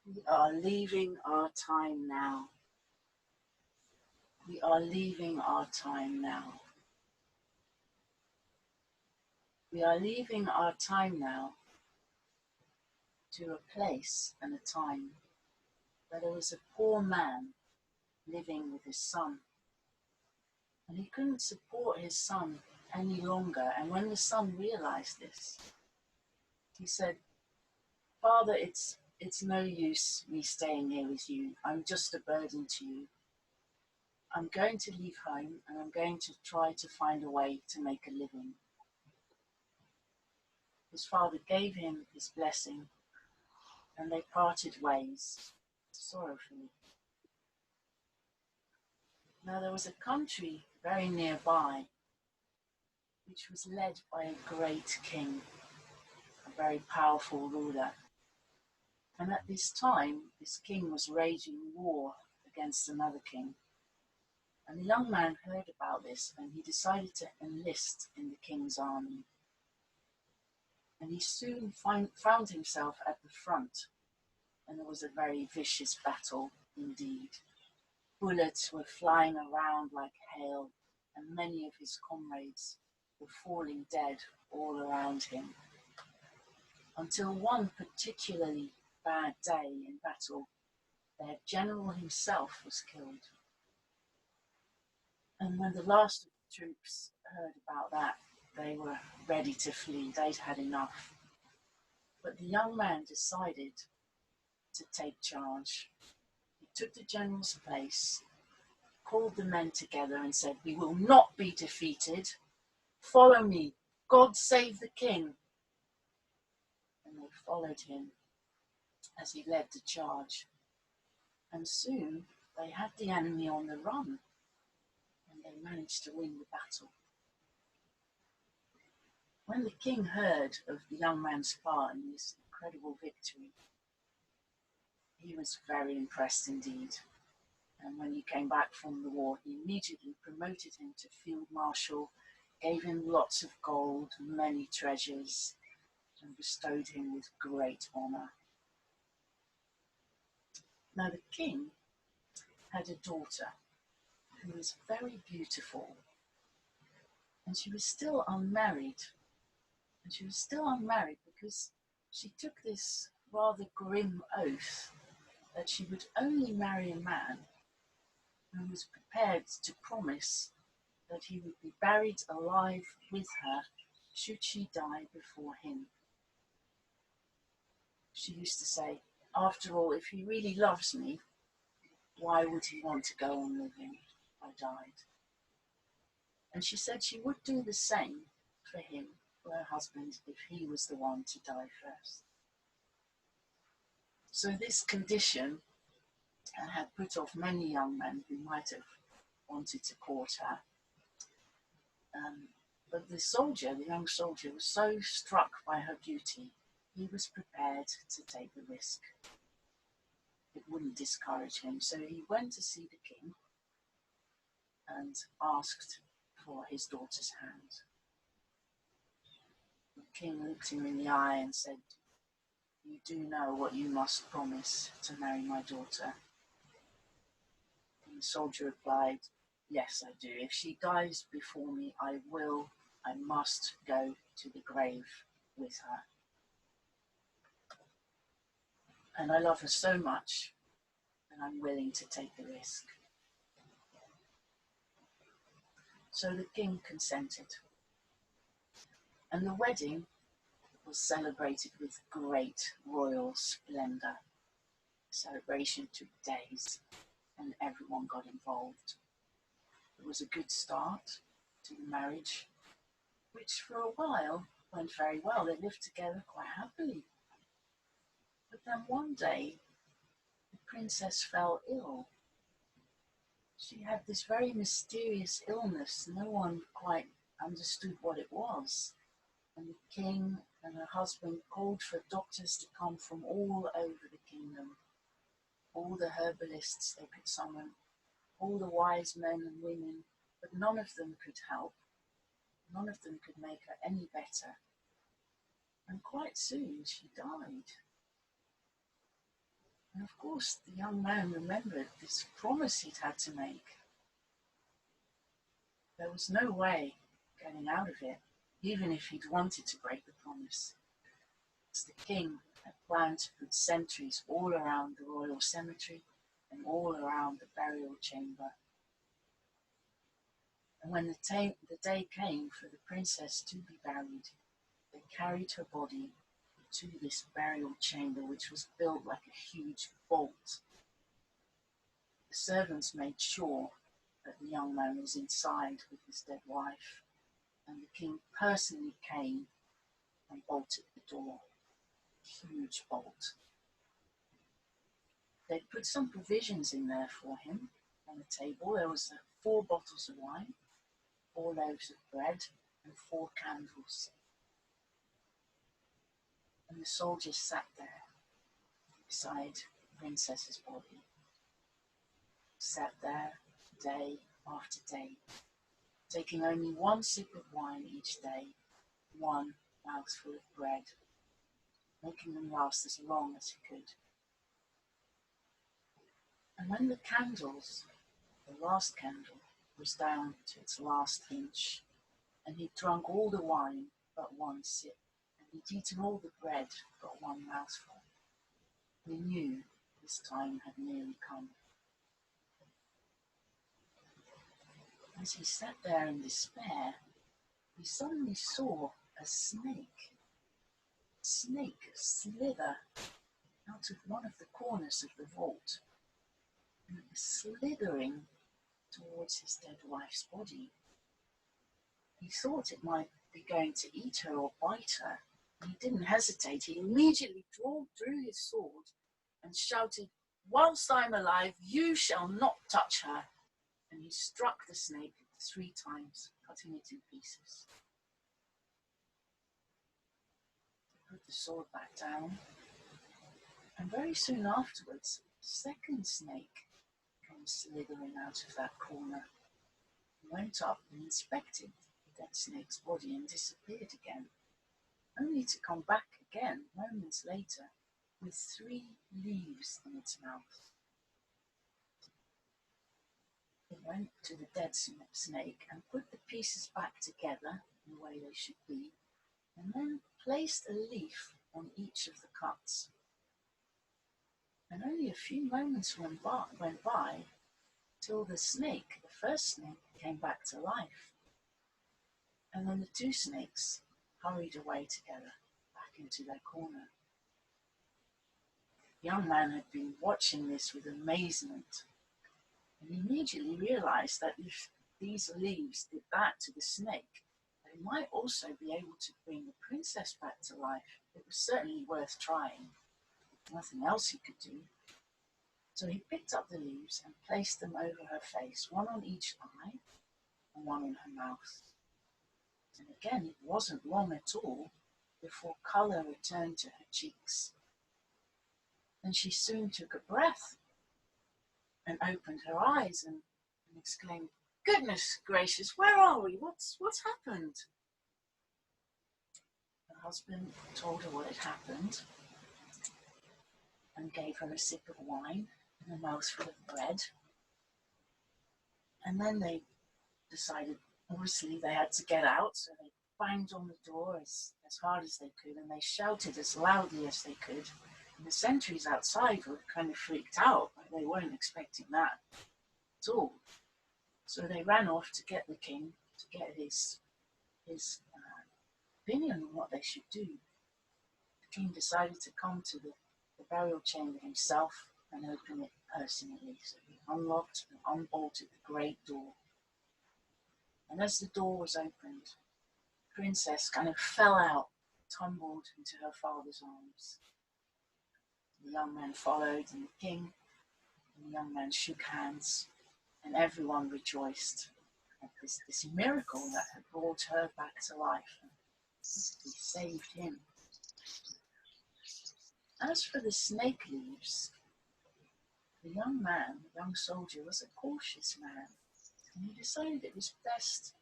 We are leaving our time now. We are leaving our time now. We are leaving our time now to a place and a time where there was a poor man living with his son. And he couldn't support his son any longer. And when the son realized this, he said, "Father, it's no use me staying here with you. I'm just a burden to you. I'm going to leave home and I'm going to try to find a way to make a living." His father gave him his blessing and they parted ways sorrowfully. Now there was a country very nearby which was led by a great king, a very powerful ruler. And at this time, this king was waging war against another king. And the young man heard about this and he decided to enlist in the king's army. And he soon found himself at the front, and it was a very vicious battle indeed. Bullets were flying around like hail, and many of his comrades were falling dead all around him. Until one particularly bad day in battle, their general himself was killed. And when the last of the troops heard about that, they were ready to flee. They'd had enough. But the young man decided to take charge. He took the general's place, called the men together and said, "We will not be defeated. Follow me. God save the king." And they followed him as he led the charge. And soon they had the enemy on the run, and they managed to win the battle. When the king heard of the young man's part in this incredible victory, he was very impressed indeed. And when he came back from the war, he immediately promoted him to field marshal, gave him lots of gold, many treasures, and bestowed him with great honor. Now the king had a daughter who was very beautiful, and she was still unmarried. And she was still unmarried because she took this rather grim oath that she would only marry a man who was prepared to promise that he would be buried alive with her should she die before him. She used to say, "After all, if he really loves me, why would he want to go on living if I died?" And she said she would do the same for him, for her husband, if he was the one to die first. So this condition had put off many young men who might have wanted to court her. But the young soldier, was so struck by her beauty, he was prepared to take the risk. It wouldn't discourage him, so he went to see the king and asked for his daughter's hand. The king looked him in the eye and said, "You do know what you must promise to marry my daughter?" And the soldier replied, "Yes, I do. If she dies before me, I must go to the grave with her. And I love her so much that I'm willing to take the risk." So the king consented. And the wedding was celebrated with great royal splendor. The celebration took days and everyone got involved. It was a good start to the marriage, which for a while went very well. They lived together quite happily. But then one day, the princess fell ill. She had this very mysterious illness. No one quite understood what it was. And the king and her husband called for doctors to come from all over the kingdom. All the herbalists they could summon, all the wise men and women, but none of them could help. None of them could make her any better. And quite soon she died. And of course, the young man remembered this promise he'd had to make. There was no way getting out of it, even if he'd wanted to break the promise, as the king had planned to put sentries all around the royal cemetery and all around the burial chamber. And when the day came for the princess to be buried, they carried her body to this burial chamber, which was built like a huge vault. The servants made sure that the young man was inside with his dead wife, and the king personally came and bolted the door. Huge bolt. They put some provisions in there for him on the table. There was 4 bottles of wine, 4 loaves of bread, and 4 candles. And the soldiers sat there beside the princess's body. Sat there day after day, taking only 1 sip of wine each day, 1 mouthful of bread, making them last as long as he could. And when the candles, the last candle, was down to its last inch, and he'd drunk all the wine but 1 sip, and he'd eaten all the bread but 1 mouthful, he knew his time had nearly come. As he sat there in despair, he suddenly saw a snake slither out of one of the corners of the vault, and it was slithering towards his dead wife's body. He thought it might be going to eat her or bite her, and he didn't hesitate. He immediately drew his sword and shouted, "Whilst I'm alive, you shall not touch her." And he struck the snake 3 times, cutting it in pieces. He put the sword back down, and very soon afterwards, a second snake came slithering out of that corner. He went up and inspected the dead snake's body and disappeared again, only to come back again moments later with 3 leaves in its mouth. He went to the dead snake and put the pieces back together in the way they should be, and then placed a leaf on each of the cuts. And only a few moments went by till the first snake, came back to life. And then the 2 snakes hurried away together back into their corner. The young man had been watching this with amazement, and he immediately realized that if these leaves did that to the snake, they might also be able to bring the princess back to life. It was certainly worth trying. Nothing else he could do. So he picked up the leaves and placed them over her face, 1 on each eye and 1 in her mouth. And again, it wasn't long at all before colour returned to her cheeks. And she soon took a breath and opened her eyes and exclaimed, "Goodness gracious, where are we? What's happened?" Her husband told her what had happened and gave her a sip of wine and a mouthful of bread. And then they decided, obviously, they had to get out, so they banged on the door as hard as they could, and they shouted as loudly as they could. And the sentries outside were kind of freaked out. They weren't expecting that at all. So they ran off to get the king, to get his opinion on what they should do. The king decided to come to the burial chamber himself and open it personally. So he unlocked and unbolted the great door. And as the door was opened, the princess kind of fell out, tumbled into her father's arms. The young man followed, and the king and the young man shook hands, and everyone rejoiced at this miracle that had brought her back to life. He saved him. As for the snake leaves, the young soldier, was a cautious man, and he decided it was best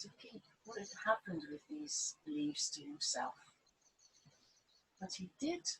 to keep what had happened with these leaves to himself. But he did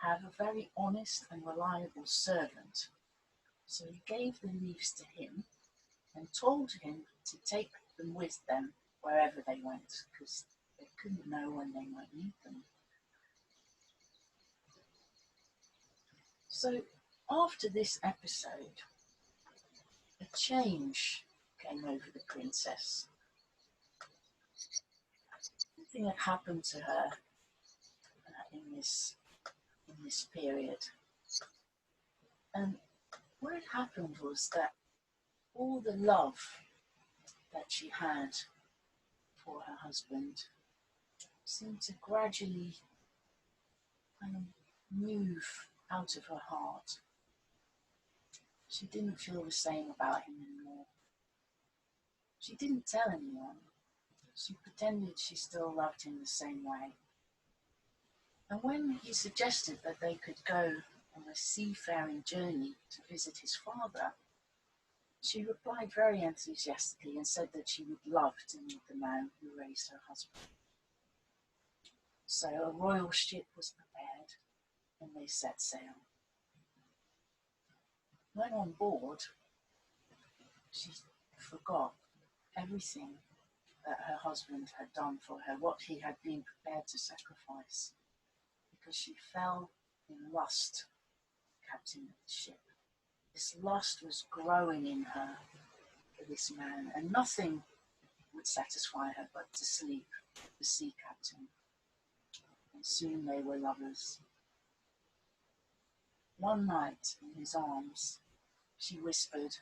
have a very honest and reliable servant. So he gave the leaves to him and told him to take them with them wherever they went, because they couldn't know when they might need them. So after this episode, a change came over the princess. Something had happened to her in this period. And what had happened was that all the love that she had for her husband seemed to gradually kind of move out of her heart. She didn't feel the same about him anymore. She didn't tell anyone. She pretended she still loved him the same way. And when he suggested that they could go on a seafaring journey to visit his father, she replied very enthusiastically and said that she would love to meet the man who raised her husband. So a royal ship was prepared and they set sail. When on board, she forgot everything that her husband had done for her, what he had been prepared to sacrifice, because she fell in lust, captain of the ship. This lust was growing in her for this man, and nothing would satisfy her but to sleep with the sea captain. And soon they were lovers. One night in his arms, she whispered,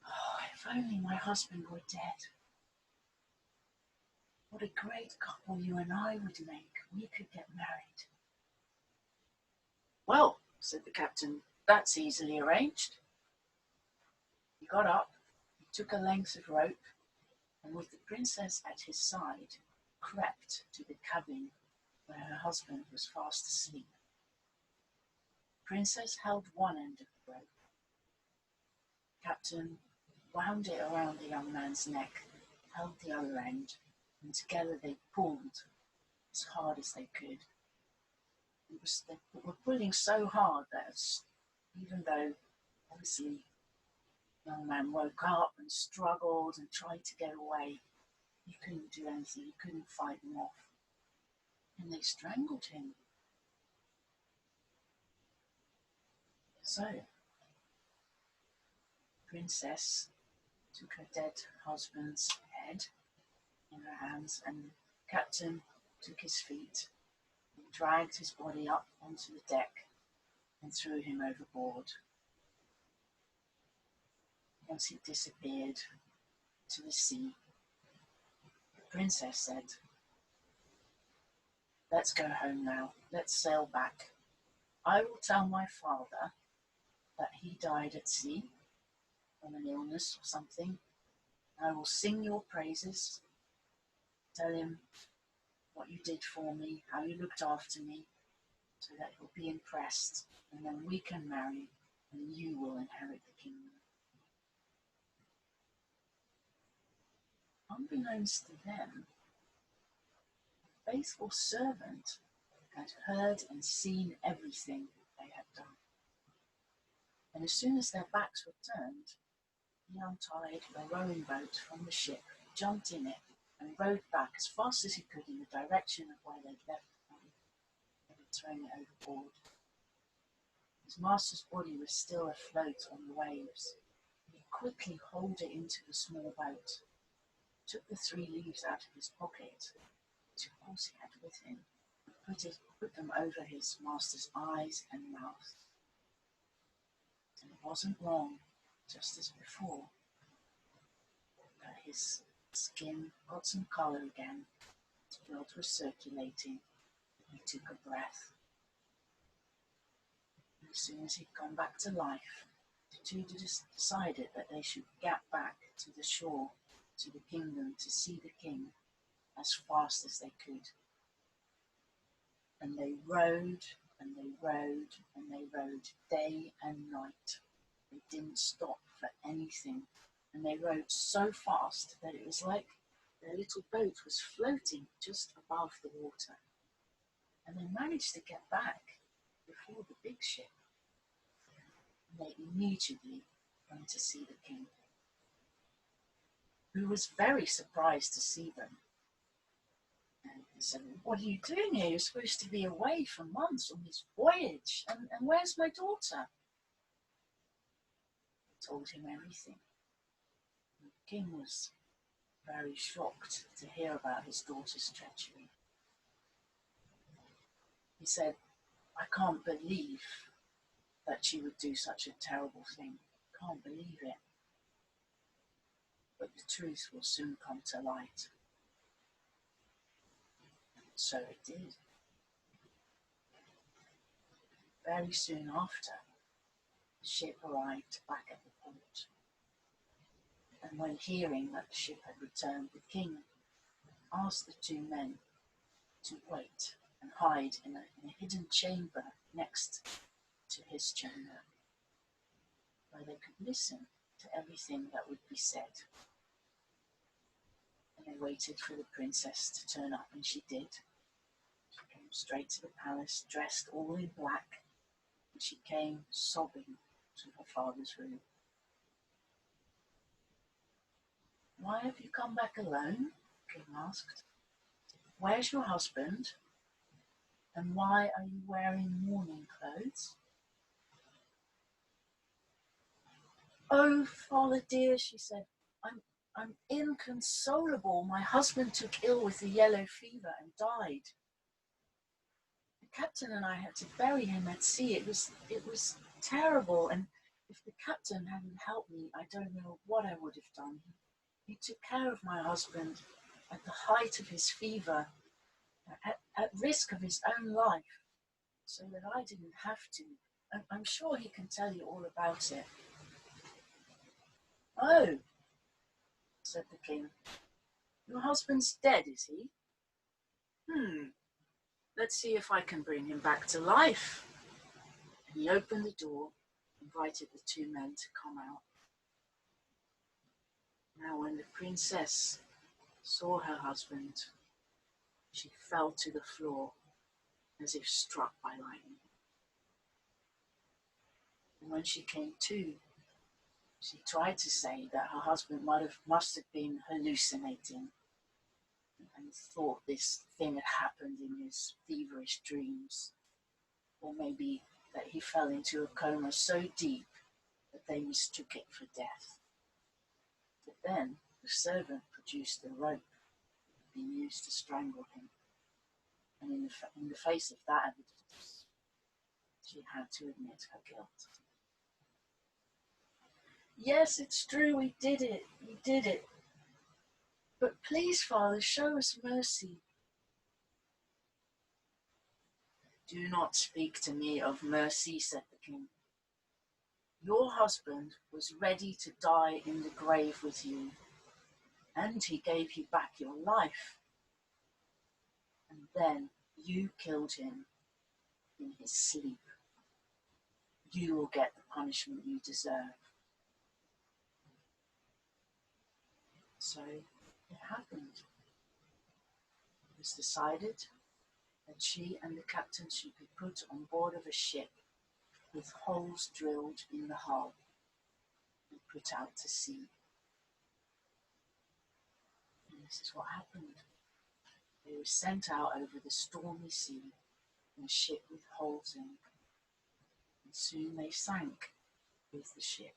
"Oh, if only my husband were dead. What a great couple you and I would make. We could get married." "Well," said the captain, "that's easily arranged." He got up, he took a length of rope, and with the princess at his side, crept to the cabin where her husband was fast asleep. The princess held one end of the rope. The captain wound it around the young man's neck, held the other end, and together they pulled as hard as they could. They were pulling so hard that even though obviously the young man woke up and struggled and tried to get away, he couldn't do anything, he couldn't fight them off. And they strangled him. So, the princess took her dead husband's head in her hands, and the captain took his feet and dragged his body up onto the deck and threw him overboard. Once he disappeared to the sea, the princess said, "Let's go home now. Let's sail back. I will tell my father that he died at sea from an illness or something. I will sing your praises, tell him what you did for me, how you looked after me, so that he'll be impressed, and then we can marry, and you will inherit the kingdom." Unbeknownst to them, the faithful servant had heard and seen everything they had done. And as soon as their backs were turned, he untied a rowing boat from the ship, jumped in it, and rowed back as fast as he could in the direction of where they'd left the boat. They had thrown it overboard. His master's body was still afloat on the waves. He quickly hauled it into the small boat, took the 3 leaves out of his pocket, which of course he had with him, and put them over his master's eyes and mouth. And it wasn't long, just as before, that his skin got some colour again, his blood was circulating, and he took a breath. And as soon as he'd gone back to life, the two decided that they should get back to the shore, to the kingdom, to see the king as fast as they could. And they rowed and they rowed and they rowed day and night. They didn't stop for anything, and they rowed so fast that it was like their little boat was floating just above the water. and they managed to get back before the big ship. And they immediately went to see the king, who was very surprised to see them. And he said, "What are you doing here? You're supposed to be away for months on this voyage. And where's my daughter?" He told him everything. And the king was very shocked to hear about his daughter's treachery. He said, "I can't believe that she would do such a terrible thing. Can't believe it. But the truth will soon come to light." So it did. Very soon after, the ship arrived back at the port. And when hearing that the ship had returned, the king asked the two men to wait and hide in a hidden chamber next to his chamber, where they could listen to everything that would be said. And they waited for the princess to turn up, and she did. She came straight to the palace, dressed all in black, and she came sobbing to her father's room. "Why have you come back alone?" the king asked. "Where's your husband? And why are you wearing mourning clothes?" "Oh, father dear," she said, I'm inconsolable. My husband took ill with the yellow fever and died. The captain and I had to bury him at sea. It was terrible, and if the captain hadn't helped me, I don't know what I would have done. He took care of my husband at the height of his fever, at risk of his own life, so that I didn't have to. I'm sure he can tell you all about it." "Oh," said the king, "your husband's dead, is he? Let's see if I can bring him back to life." And he opened the door, invited the two men to come out. Now when the princess saw her husband, she fell to the floor as if struck by lightning. And when she came to, she tried to say that her husband must have been hallucinating and thought this thing had happened in his feverish dreams, or maybe that he fell into a coma so deep that they mistook it for death. But then the servant produced a rope that had been used to strangle him, and in the face of that evidence, she had to admit her guilt. "Yes, it's true, we did it. But please, Father, show us mercy." "Do not speak to me of mercy," said the king. "Your husband was ready to die in the grave with you, and he gave you back your life. And then you killed him in his sleep. You will get the punishment you deserve." So it happened. It was decided that she and the captain should be put on board of a ship with holes drilled in the hull and put out to sea. And this is what happened. They were sent out over the stormy sea in a ship with holes in, and soon they sank with the ship.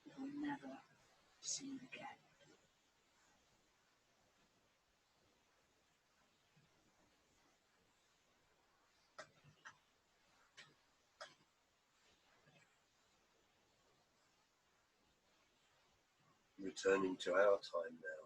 They were never seen again. Returning to our time now,